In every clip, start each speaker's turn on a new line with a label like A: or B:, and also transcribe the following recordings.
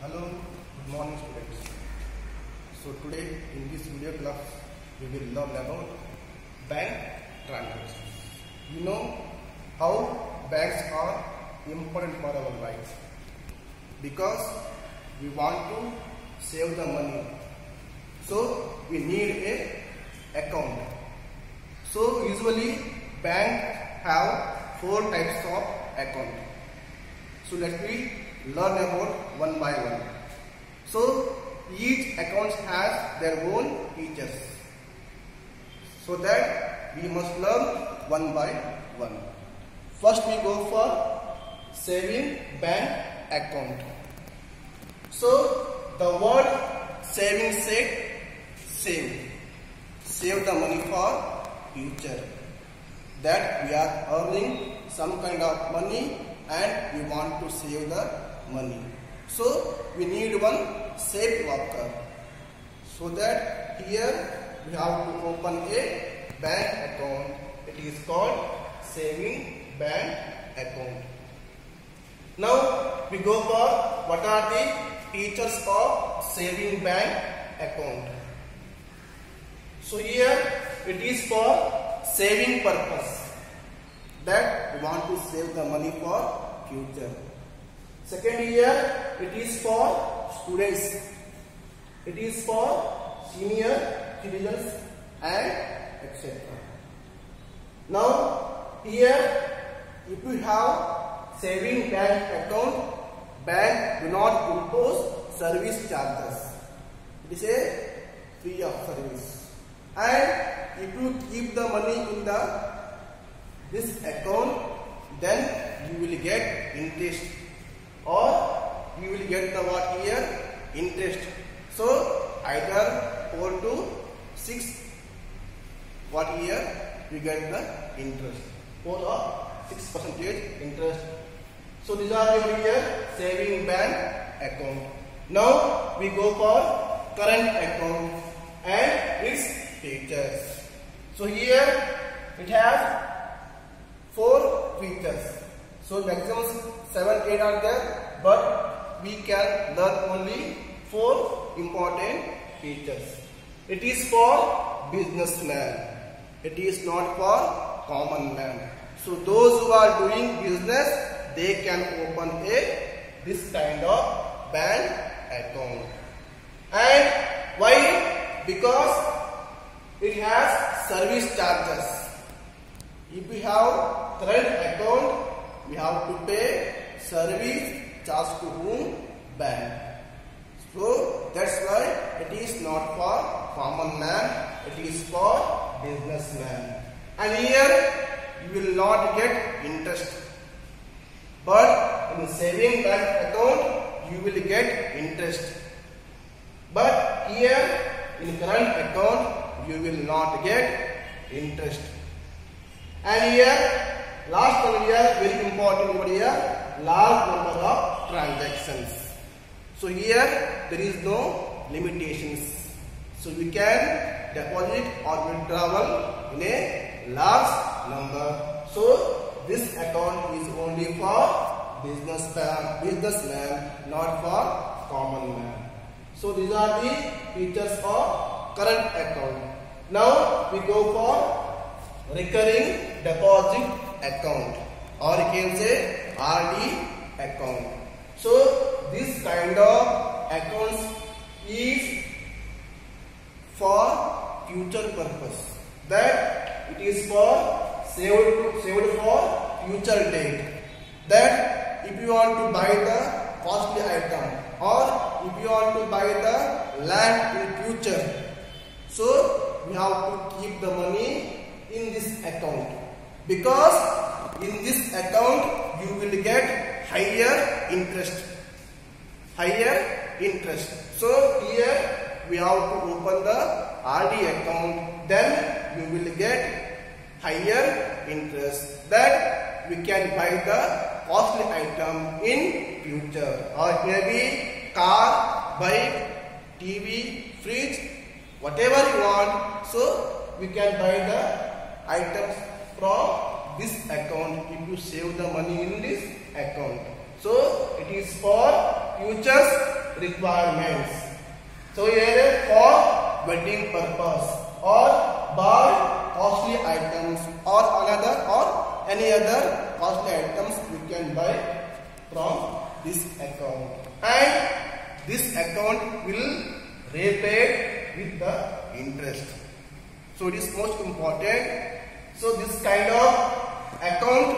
A: Hello, good morning students. So today in this video class we will learn about bank transactions. You know how banks are important for our life because we want to save the money. So we need a account. So usually banks have 4 types of account. So let me learn about one by one. So each account has their own features. So that we must learn one by one. First we go for saving bank account. So the word saving said save. Save the money for future. That we are earning some kind of money and we want to save the money. So we need one safe locker. So that here we have to open a bank account. It is called saving bank account. Now we go for what are the features of saving bank account. So here it is for saving purpose. That we want to save the money for future. Second here it is for students. It is for senior citizens and etc. Now here if you have saving bank account, bank do not impose service charges. It is a free of service. And if you keep the money in this account, then you will get interest, or you will get the what here interest. So either 4 to 6 what here we get the interest, 4 or 6% interest. So these are your here saving bank account. Now we go for current account and its features. So here it has 4 features. So maximum 7, 8 are there, but we can learn only 4 important features. It is for businessman. It is not for common man. So those who are doing business, they can open this kind of bank account. And why? Because it has service charges. If we have current account, we have to pay service charge to whom? Bank. So that's why it is not for common man, it is for businessman. And here you will not get interest. But in saving bank account, you will get interest. But here in current account, you will not get interest. And here, last one here, very important over here, large number of transactions. So here, there is no limitations. So we can deposit or withdrawal in a large number. So this account is only for businessman, not for common man. So these are the features of current account. Now we go for recurring deposit account, or you can say RD account. So this kind of accounts is for future purpose. That it is for saved for future date. That if you want to buy the costly item, or if you want to buy the land in future, so we have to keep the money in this account, because in this account you will get higher interest. So here we have to open the RD account, then you will get higher interest. That we can buy the costly item in future, or maybe car, bike, TV, fridge, whatever you want. So we can buy the items from this account if you save the money in this account. So it is for futures requirements. So here for wedding purpose or buy costly items or any other costly items we can buy from this account, and this account will repay with the interest. So it is most important. So this kind of account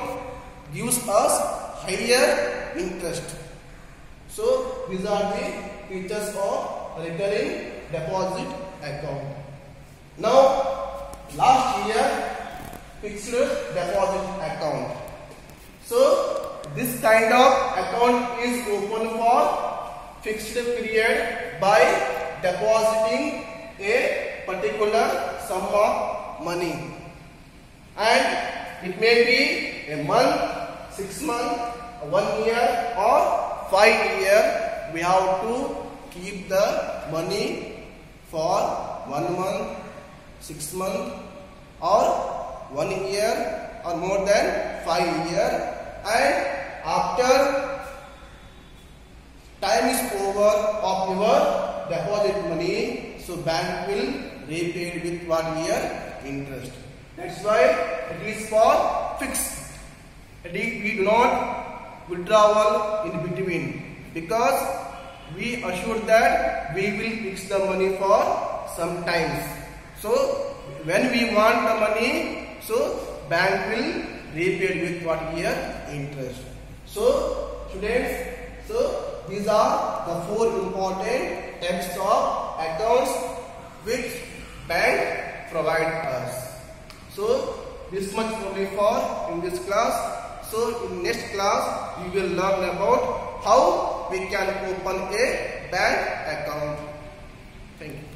A: gives us higher interest. So these are the features of recurring deposit account. Now last year fixed deposit account. So this kind of account is open for fixed period by depositing a particular sum of money, and it may be a month, 6 months, 1 year or 5 years. We have to keep the money for 1 month, 6 months or 1 year or more than 5 years, and after time is over of your deposit money, so bank will repay with 1 year interest. That's why it is for fixed. We do not withdrawal in between, because we assure that we will fix the money for some times. So when we want the money, so bank will repay with 1 year interest. So students, so these are the 4 important types of accounts which bank provide us. So this much only for in this class. So in next class we will learn about how we can open a bank account. Thank you.